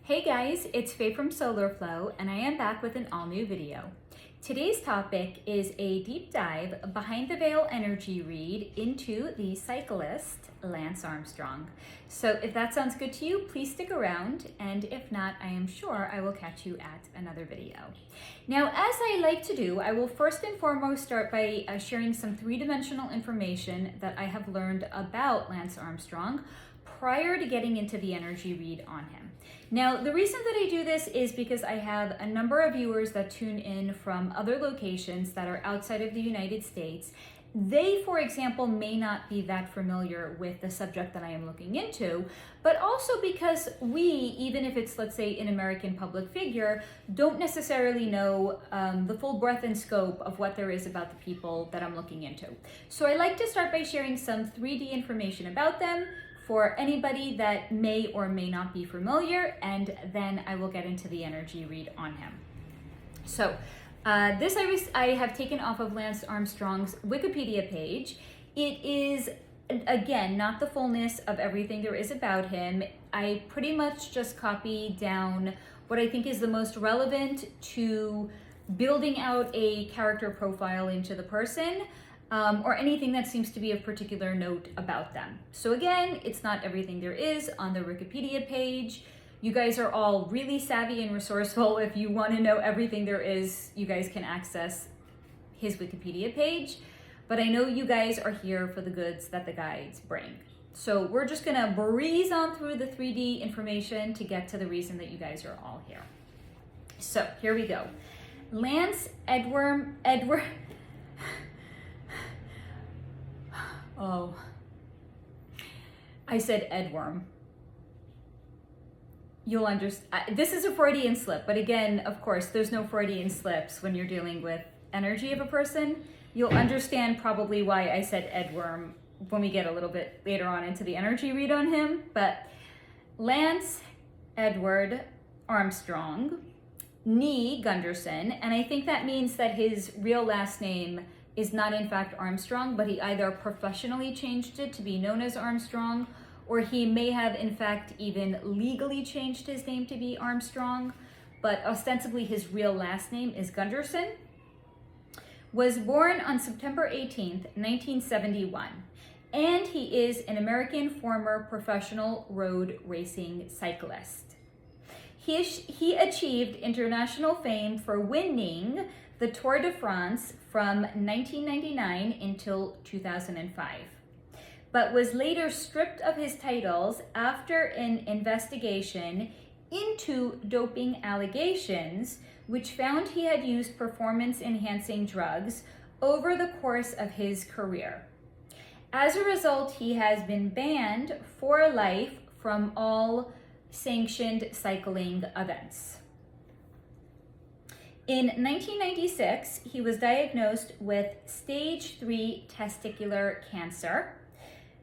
Hey guys, it's Faye from SolarFlow, and I am back with an all-new video. Today's topic is a deep dive behind the veil energy read into the cyclist Lance Armstrong. So if that sounds good to you, please stick around, and if not, I am sure I will catch you at another video. Now, as I like to do, I will first and foremost start by sharing some three-dimensional information that I have learned about Lance Armstrong prior to getting into the energy read on him. Now, the reason that I do this is because I have a number of viewers that tune in from other locations that are outside of the United States. They, for example, may not be that familiar with the subject that I am looking into, but also because we, even if it's, let's say, an American public figure, don't necessarily know the full breadth and scope of what there is about the people that I'm looking into. So I like to start by sharing some 3D information about them for anybody that may or may not be familiar, and then I will get into the energy read on him. So this I have taken off of Lance Armstrong's Wikipedia page. It is, again, not the fullness of everything there is about him. I pretty much just copied down what I think is the most relevant to building out a character profile into the person, or anything that seems to be of particular note about them. So again, it's not everything there is on the Wikipedia page. You guys are all really savvy and resourceful. If you want to know everything there is, you guys can access his Wikipedia page. But I know you guys are here for the goods that the guides bring. So we're just gonna breeze on through the 3D information to get to the reason that you guys are all here. So here we go. Lance Edward Oh, I said Edworm. You'll understand. This is a Freudian slip, but again, of course, there's no Freudian slips when you're dealing with energy of a person. You'll understand probably why I said Edworm when we get a little bit later on into the energy read on him. But Lance Edward Armstrong, nee Gunderson, and I think that means that his real last name is not in fact Armstrong, but he either professionally changed it to be known as Armstrong, or he may have in fact even legally changed his name to be Armstrong, but ostensibly his real last name is Gunderson. Was born on September 18th, 1971, and he is an American former professional road racing cyclist. He achieved international fame for winning the Tour de France from 1999 until 2005, but was later stripped of his titles after an investigation into doping allegations, which found he had used performance-enhancing drugs over the course of his career. As a result, he has been banned for life from all sanctioned cycling events. In 1996, he was diagnosed with stage 3 testicular cancer.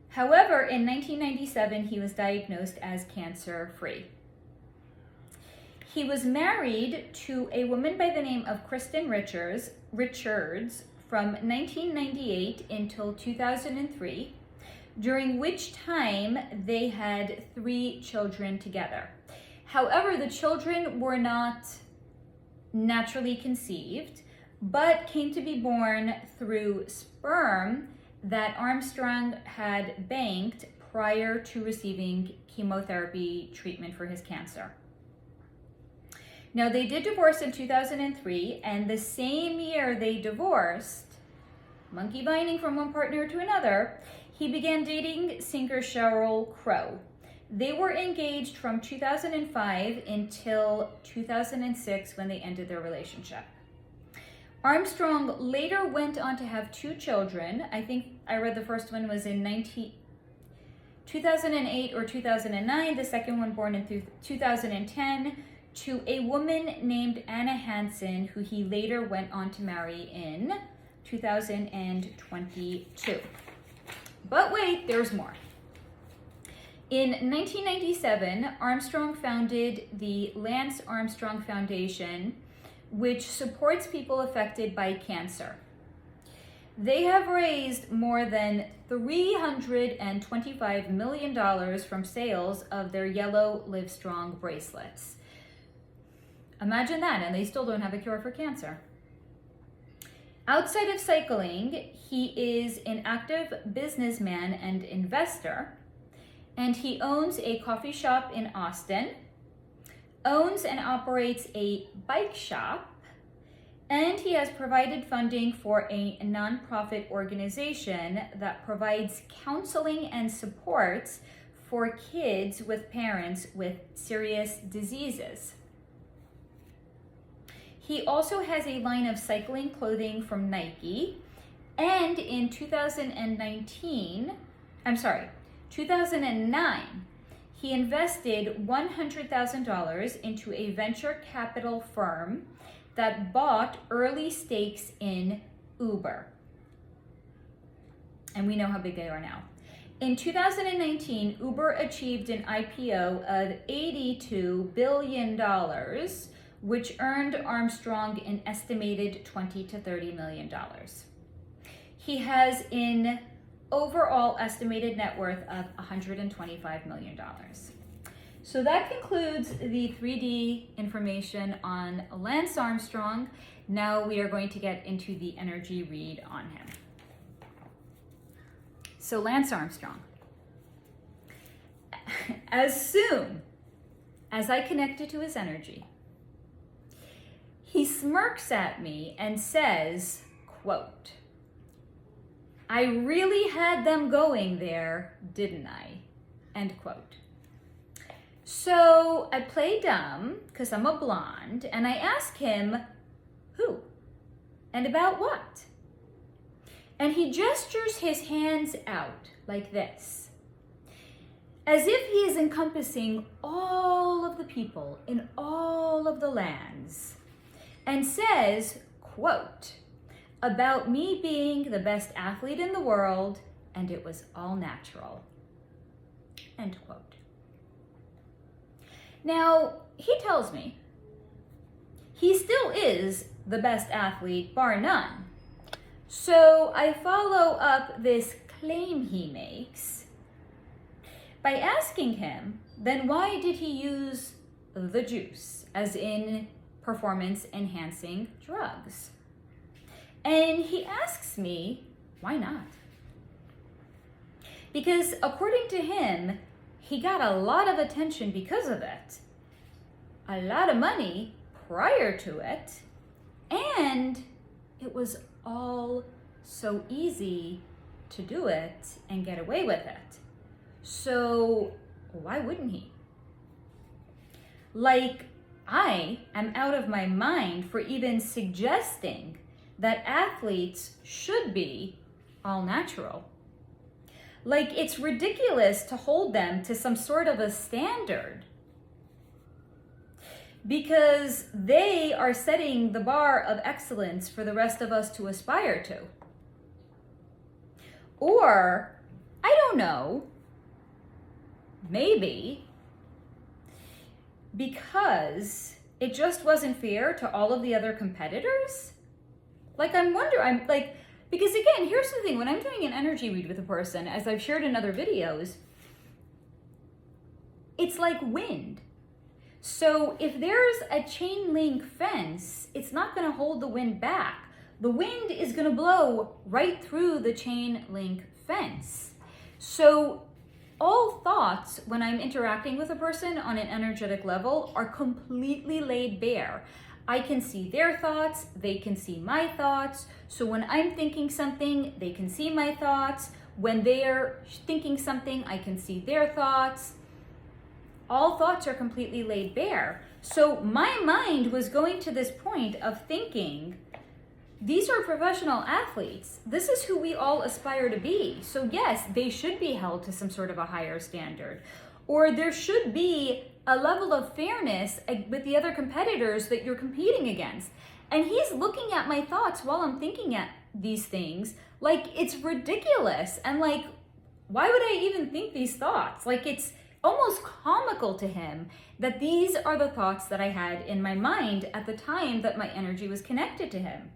However, in 1997, he was diagnosed as cancer-free. He was married to a woman by the name of Kristen Richards from 1998 until 2003, during which time they had 3 children together. However, the children were not naturally conceived, but came to be born through sperm that Armstrong had banked prior to receiving chemotherapy treatment for his cancer. Now, they did divorce in 2003, and the same year they divorced, monkey binding from one partner to another, he began dating singer Sheryl Crow. They were engaged from 2005 until 2006 when they ended their relationship. Armstrong later went on to have 2 children. I think I read the first one was in 2008 or 2009, the second one born in 2010, to a woman named Anna Hansen, who he later went on to marry in 2022. But wait, there's more. In 1997, Armstrong founded the Lance Armstrong Foundation, which supports people affected by cancer. They have raised more than $325 million from sales of their yellow Livestrong bracelets. Imagine that, and they still don't have a cure for cancer. Outside of cycling, he is an active businessman and investor, and he owns a coffee shop in Austin, owns and operates a bike shop, and he has provided funding for a nonprofit organization that provides counseling and supports for kids with parents with serious diseases. He also has a line of cycling clothing from Nike, and in 2009, he invested $100,000 into a venture capital firm that bought early stakes in Uber. And we know how big they are now. In 2019, Uber achieved an IPO of $82 billion, which earned Armstrong an estimated $20 to $30 million. He has an overall estimated net worth of $125 million. So that concludes the 3D information on Lance Armstrong. Now we are going to get into the energy read on him. So Lance Armstrong. As soon as I connected to his energy, he smirks at me and says, quote, "I really had them going there, didn't I?" End quote. So I play dumb, because I'm a blonde, and I ask him, who? And about what? And he gestures his hands out like this, as if he is encompassing all of the people in all of the lands, and says, quote, "About me being the best athlete in the world, and it was all natural." End quote. Now, he tells me he still is the best athlete, bar none. So I follow up this claim he makes by asking him, then why did he use the juice, as in performance-enhancing drugs? And he asks me, why not? Because according to him, he got a lot of attention because of it, a lot of money prior to it, and it was all so easy to do it and get away with it. So why wouldn't he? Like, I am out of my mind for even suggesting that athletes should be all natural. Like, it's ridiculous to hold them to some sort of a standard, because they are setting the bar of excellence for the rest of us to aspire to. Or, I don't know, maybe because it just wasn't fair to all of the other competitors? Like, because again, here's the thing, when I'm doing an energy read with a person, as I've shared in other videos, it's like wind. So if there's a chain link fence, it's not gonna hold the wind back. The wind is gonna blow right through the chain link fence. So all thoughts when I'm interacting with a person on an energetic level are completely laid bare. I can see their thoughts, they can see my thoughts. So when I'm thinking something, they can see my thoughts. When they're thinking something, I can see their thoughts. All thoughts are completely laid bare. So my mind was going to this point of thinking, these are professional athletes. This is who we all aspire to be. So yes, they should be held to some sort of a higher standard. Or there should be a level of fairness with the other competitors that you're competing against. And he's looking at my thoughts while I'm thinking at these things like it's ridiculous. And like, why would I even think these thoughts? Like, it's almost comical to him that these are the thoughts that I had in my mind at the time that my energy was connected to him.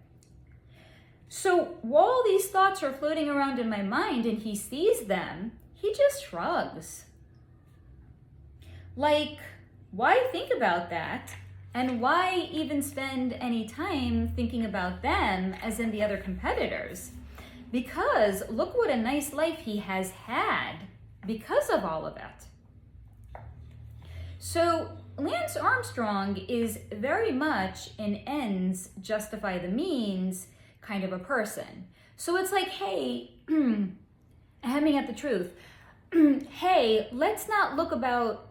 So while these thoughts are floating around in my mind and he sees them, he just shrugs. Like, why think about that? And why even spend any time thinking about them as in the other competitors? Because look what a nice life he has had because of all of it. So Lance Armstrong is very much an ends justify the means kind of a person. So it's like, hey, hemming at the truth. Hey, let's not look about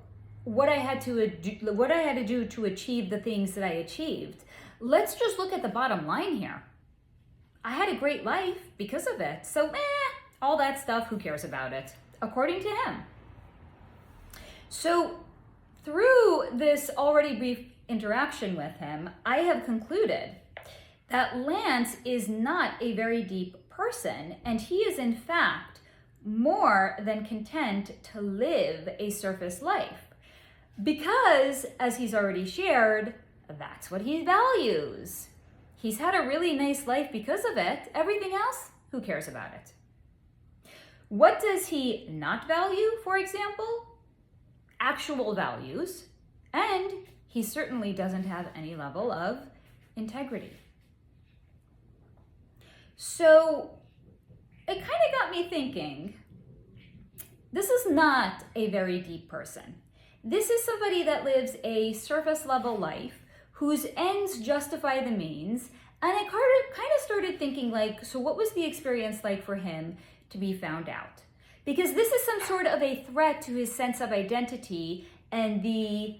what I had to do to achieve the things that I achieved. Let's just look at the bottom line here. I had a great life because of it. So, all that stuff, who cares about it? According to him. So, through this already brief interaction with him, I have concluded that Lance is not a very deep person, and he is in fact more than content to live a surface life. Because, as he's already shared, that's what he values. He's had a really nice life because of it. Everything else, who cares about it? What does he not value, for example? Actual values. And he certainly doesn't have any level of integrity. So it kind of got me thinking, this is not a very deep person. This is somebody that lives a surface level life, whose ends justify the means. And I kind of started thinking like, so what was the experience like for him to be found out? Because this is some sort of a threat to his sense of identity and the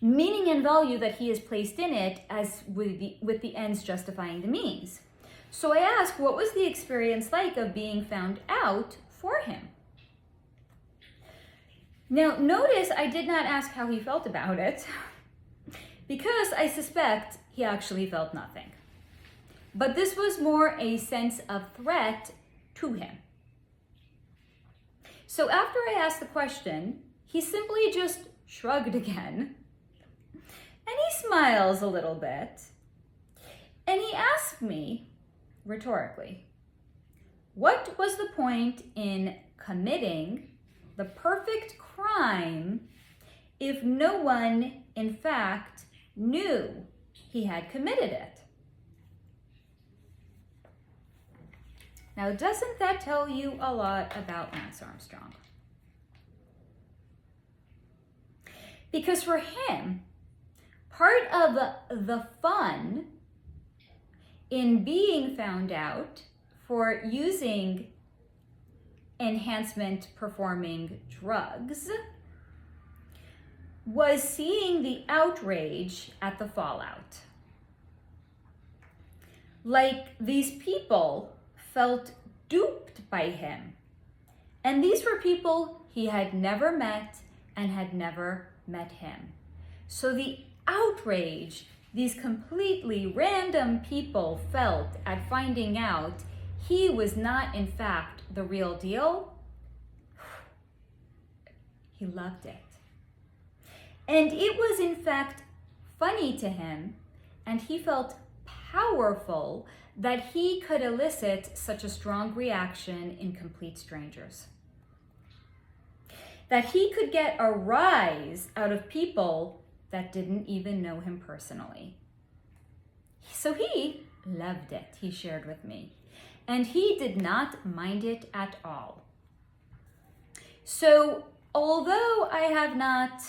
meaning and value that he has placed in it as with the ends justifying the means. So I asked, what was the experience like of being found out for him? Now, notice I did not ask how he felt about it, because I suspect he actually felt nothing. But this was more a sense of threat to him. So after I asked the question, he simply just shrugged again, and he smiles a little bit, and he asked me, rhetorically, what was the point in committing the perfect crime if no one, in fact, knew he had committed it? Now, doesn't that tell you a lot about Lance Armstrong? Because for him, part of the fun in being found out for using enhancement performing drugs was seeing the outrage at the fallout. Like these people felt duped by him. And these were people he had never met and had never met him. So the outrage these completely random people felt at finding out he was not, in fact, the real deal, he loved it. And it was, in fact, funny to him, and he felt powerful that he could elicit such a strong reaction in complete strangers. That he could get a rise out of people that didn't even know him personally. So he loved it, he shared with me. And he did not mind it at all. So although I have not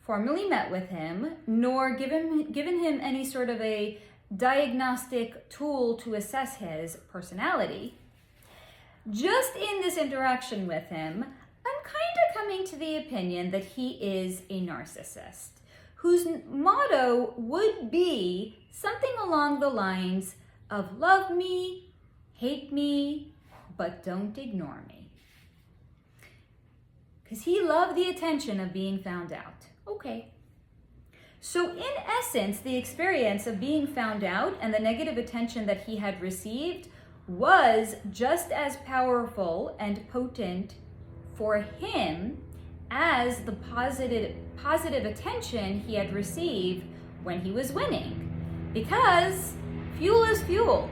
formally met with him, nor given him any sort of a diagnostic tool to assess his personality, just in this interaction with him, I'm kind of coming to the opinion that he is a narcissist, whose motto would be something along the lines of love me, hate me, but don't ignore me. Because he loved the attention of being found out. Okay. So in essence, the experience of being found out and the negative attention that he had received was just as powerful and potent for him as the positive attention he had received when he was winning. Because fuel is fuel.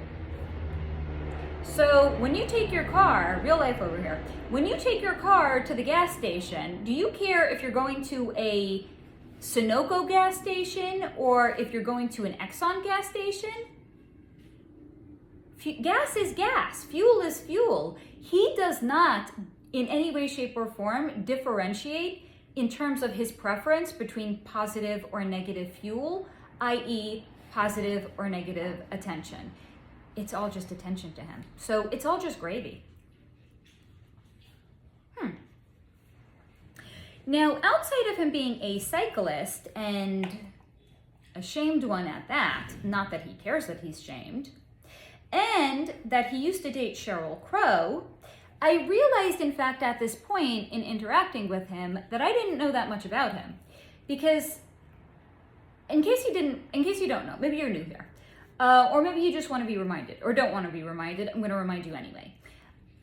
So when you take your car, real life over here, when you take your car to the gas station, do you care if you're going to a Sunoco gas station or if you're going to an Exxon gas station? Gas is gas, fuel is fuel. He does not in any way, shape, or form differentiate in terms of his preference between positive or negative fuel, i.e. positive or negative attention. It's all just attention to him. So it's all just gravy. Now, outside of him being a cyclist, and a shamed one at that, not that he cares that he's shamed, and that he used to date Sheryl Crow, I realized, in fact, at this point in interacting with him, that I didn't know that much about him. Because, in case you don't know, maybe you're new here, or maybe you just want to be reminded, or don't want to be reminded, I'm going to remind you anyway.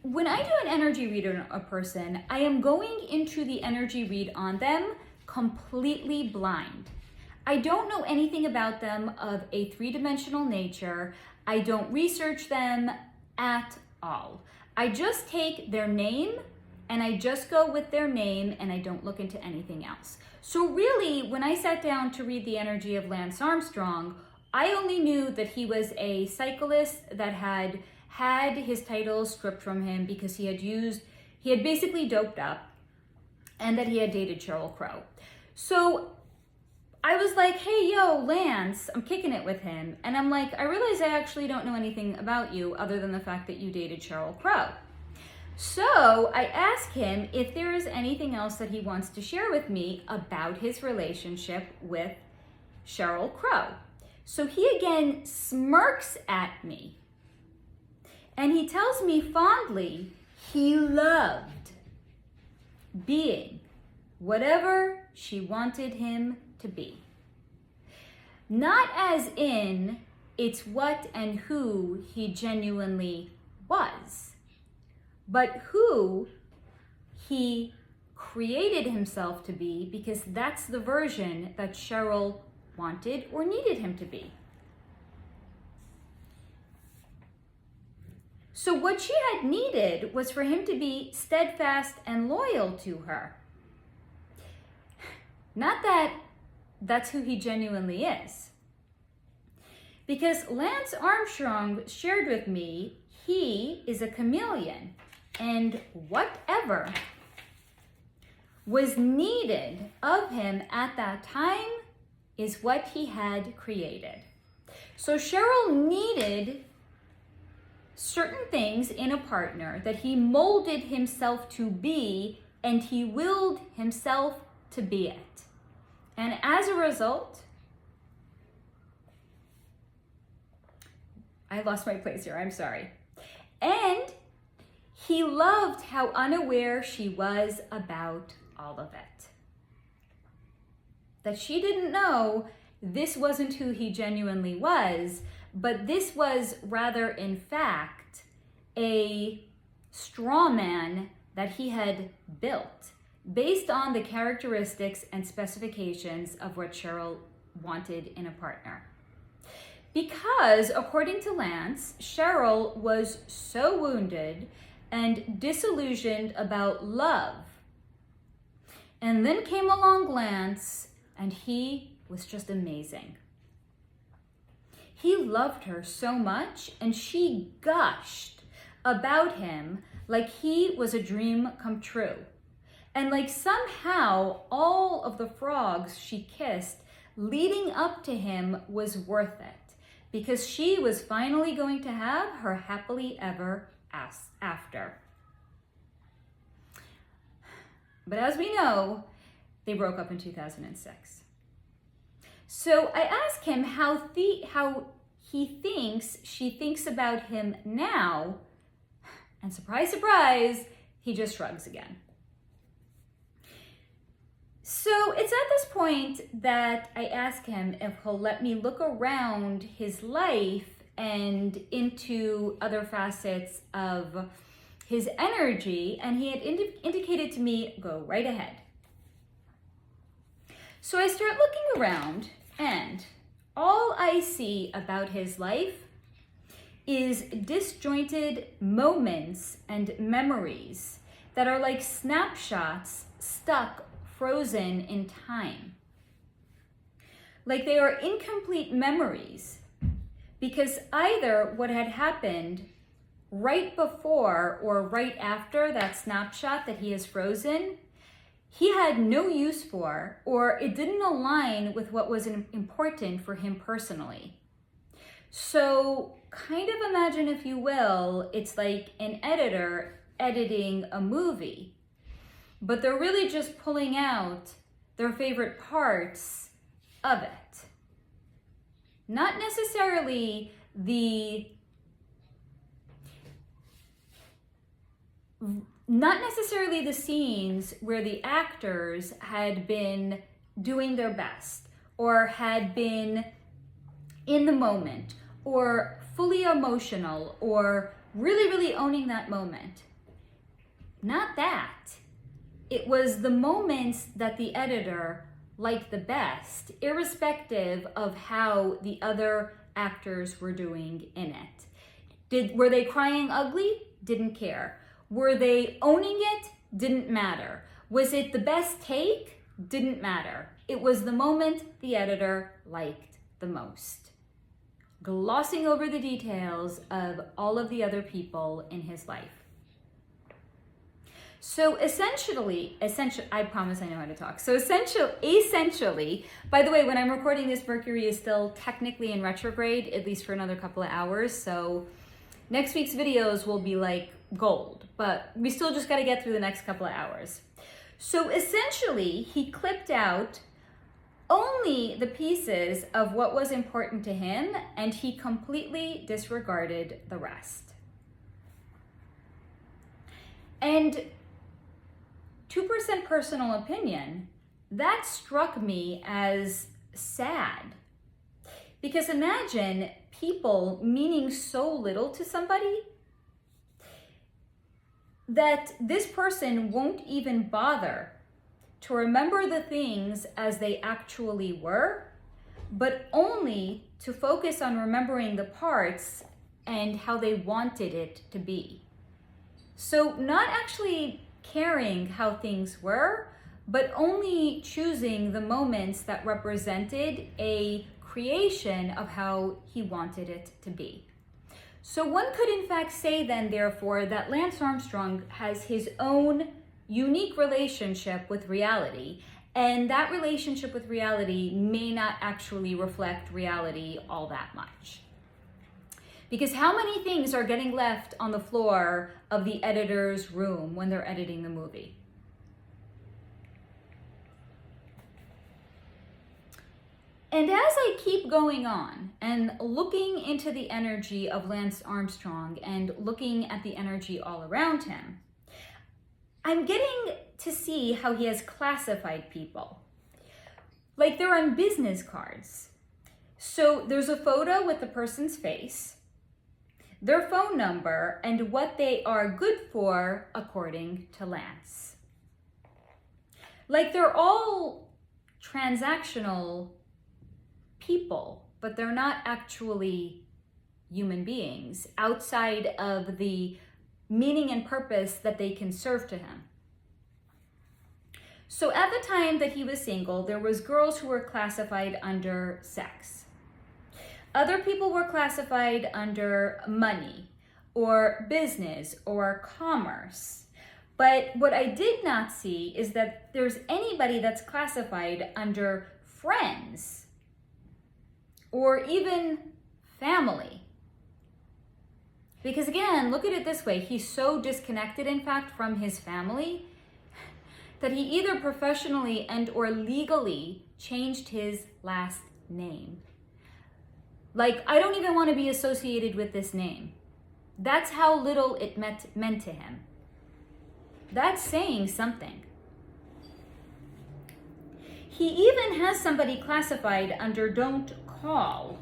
When I do an energy read on a person, I am going into the energy read on them completely blind. I don't know anything about them of a three-dimensional nature. I don't research them at all. I just take their name and I just go with their name and I don't look into anything else. So really, when I sat down to read the energy of Lance Armstrong, I only knew that he was a cyclist that had his titles stripped from him because he had basically doped up, and that he had dated Sheryl Crow. So I was like, hey, yo, Lance, I'm kicking it with him. And I'm like, I realize I actually don't know anything about you other than the fact that you dated Sheryl Crow. So I asked him if there is anything else that he wants to share with me about his relationship with Sheryl Crow. So he again smirks at me. And he tells me fondly he loved being whatever she wanted him to be. Not as in it's what and who he genuinely was, but who he created himself to be, because that's the version that Sheryl wanted or needed him to be. So what she had needed was for him to be steadfast and loyal to her. Not that that's who he genuinely is. Because Lance Armstrong shared with me he is a chameleon, and whatever was needed of him at that time is what he had created. So Sheryl needed certain things in a partner that he molded himself to be, and he willed himself to be it. And as a result, I lost my place here, I'm sorry. And he loved how unaware she was about all of it. That she didn't know this wasn't who he genuinely was, but this was rather, in fact, a straw man that he had built based on the characteristics and specifications of what Sheryl wanted in a partner. Because, according to Lance, Sheryl was so wounded and disillusioned about love. And then came along Lance, and he was just amazing. He loved her so much, and she gushed about him like he was a dream come true. And like somehow all of the frogs she kissed leading up to him was worth it, because she was finally going to have her happily ever after. But as we know, they broke up in 2006. So I asked him how he thinks she thinks about him now, and surprise, surprise, he just shrugs again. So it's at this point that I ask him if he'll let me look around his life and into other facets of his energy, and he had indicated to me, go right ahead. So I start looking around, and all I see about his life is disjointed moments and memories that are like snapshots stuck, frozen in time. Like they are incomplete memories because either what had happened right before or right after that snapshot that he has frozen, he had no use for, or it didn't align with what was important for him personally. So kind of imagine, if you will, it's like an editor editing a movie, but they're really just pulling out their favorite parts of it. Not necessarily the scenes where the actors had been doing their best or had been in the moment or fully emotional or really, really owning that moment. Not that. It was the moments that the editor liked the best, irrespective of how the other actors were doing in it. Were they crying ugly? Didn't care. Were they owning it? Didn't matter. Was it the best take? Didn't matter. It was the moment the editor liked the most. Glossing over the details of all of the other people in his life. So essentially, I promise I know how to talk. So essentially, by the way, when I'm recording this, Mercury is still technically in retrograde, at least for another couple of hours. So next week's videos will be like gold, but we still just got to get through the next couple of hours. So essentially, he clipped out only the pieces of what was important to him, and he completely disregarded the rest. And 2% personal opinion, that struck me as sad. Because imagine people meaning so little to somebody that this person won't even bother to remember the things as they actually were, but only to focus on remembering the parts and how they wanted it to be. So not actually caring how things were, but only choosing the moments that represented a creation of how he wanted it to be. So one could in fact say then, therefore, that Lance Armstrong has his own unique relationship with reality, and that relationship with reality may not actually reflect reality all that much. Because how many things are getting left on the floor of the editor's room when they're editing the movie? And as I keep going on and looking into the energy of Lance Armstrong and looking at the energy all around him, I'm getting to see how he has classified people. Like they're on business cards. So there's a photo with the person's face, their phone number, and what they are good for according to Lance. Like they're all transactional people, but they're not actually human beings outside of the meaning and purpose that they can serve to him. So at the time that he was single, there was girls who were classified under sex. Other people were classified under money or business or commerce. But what I did not see is that there's anybody that's classified under friends or even family. Because again, look at it this way. He's so disconnected, in fact, from his family that he either professionally and or legally changed his last name. Like, I don't even want to be associated with this name. That's how little it meant to him. That's saying something. He even has somebody classified under don't call,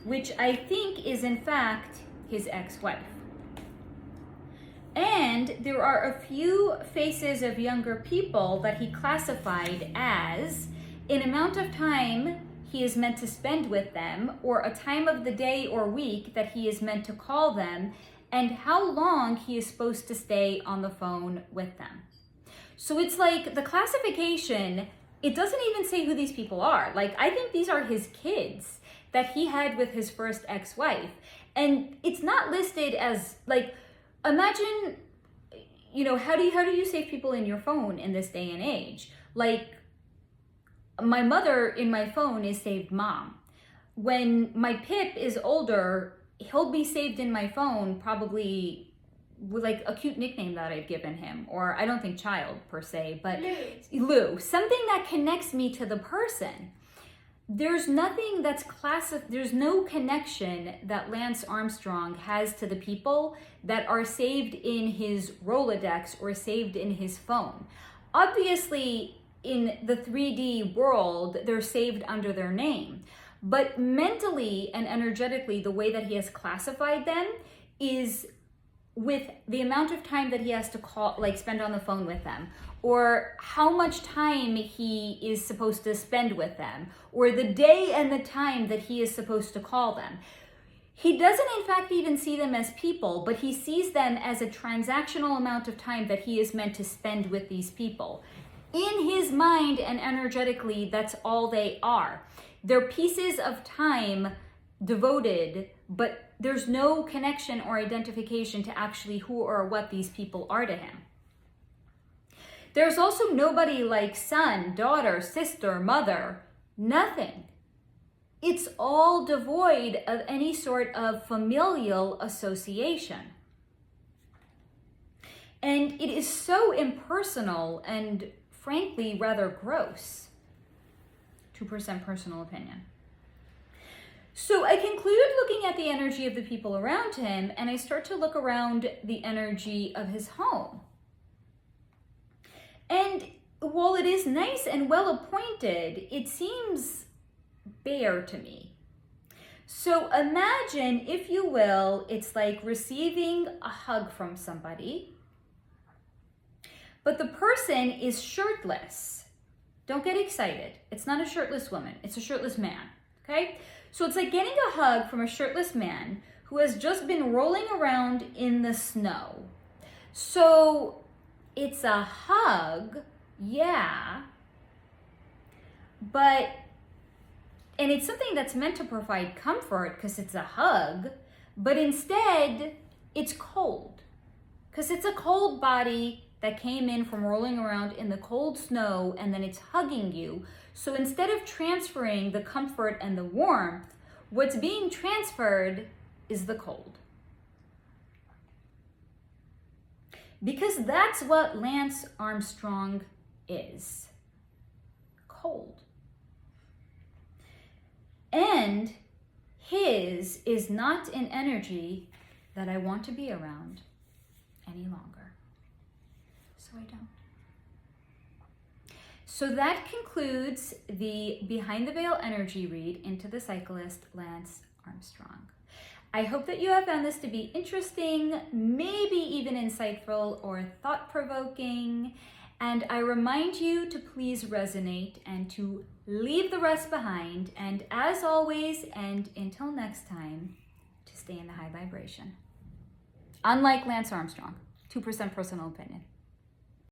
which I think is in fact his ex-wife. And there are a few faces of younger people that he classified as, in amount of time he is meant to spend with them, or a time of the day or week that he is meant to call them, and how long he is supposed to stay on the phone with them. So it's like the classification, it doesn't even say who these people are. Like, I think these are his kids that he had with his first ex-wife. And it's not listed as, like, imagine, you know, how do you save people in your phone in this day and age? Like, my mother in my phone is saved mom. When my Pip is older, he'll be saved in my phone probably with like a cute nickname that I've given him, or I don't think child per se, but Lou, something that connects me to the person. There's nothing that's there's no connection that Lance Armstrong has to the people that are saved in his Rolodex or saved in his phone. Obviously, in the 3D world, they're saved under their name. But mentally and energetically, the way that he has classified them is with the amount of time that he has to call, like spend on the phone with them, or how much time he is supposed to spend with them, or the day and the time that he is supposed to call them. He doesn't in fact even see them as people, but he sees them as a transactional amount of time that he is meant to spend with these people. In his mind and energetically, that's all they are. They're pieces of time devoted, but there's no connection or identification to actually who or what these people are to him. There's also nobody like son, daughter, sister, mother, nothing. It's all devoid of any sort of familial association. And it is so impersonal and frankly rather gross. 2% personal opinion. So I conclude looking at the energy of the people around him, and I start to look around the energy of his home. And while it is nice and well appointed, it seems bare to me. So imagine, if you will, it's like receiving a hug from somebody, but the person is shirtless. Don't get excited. It's not a shirtless woman. It's a shirtless man, okay? So it's like getting a hug from a shirtless man who has just been rolling around in the snow. So it's a hug, yeah, but, and it's something that's meant to provide comfort because it's a hug, but instead it's cold because it's a cold body that came in from rolling around in the cold snow, and then it's hugging you. So instead of transferring the comfort and the warmth, what's being transferred is the cold. Because that's what Lance Armstrong is. Cold. And his is not an energy that I want to be around any longer. So I don't. So that concludes the Behind the Veil energy read into the cyclist Lance Armstrong. I hope that you have found this to be interesting, maybe even insightful or thought-provoking, and I remind you to please resonate and to leave the rest behind, and as always, and until next time, to stay in the high vibration. Unlike Lance Armstrong, 2% personal opinion.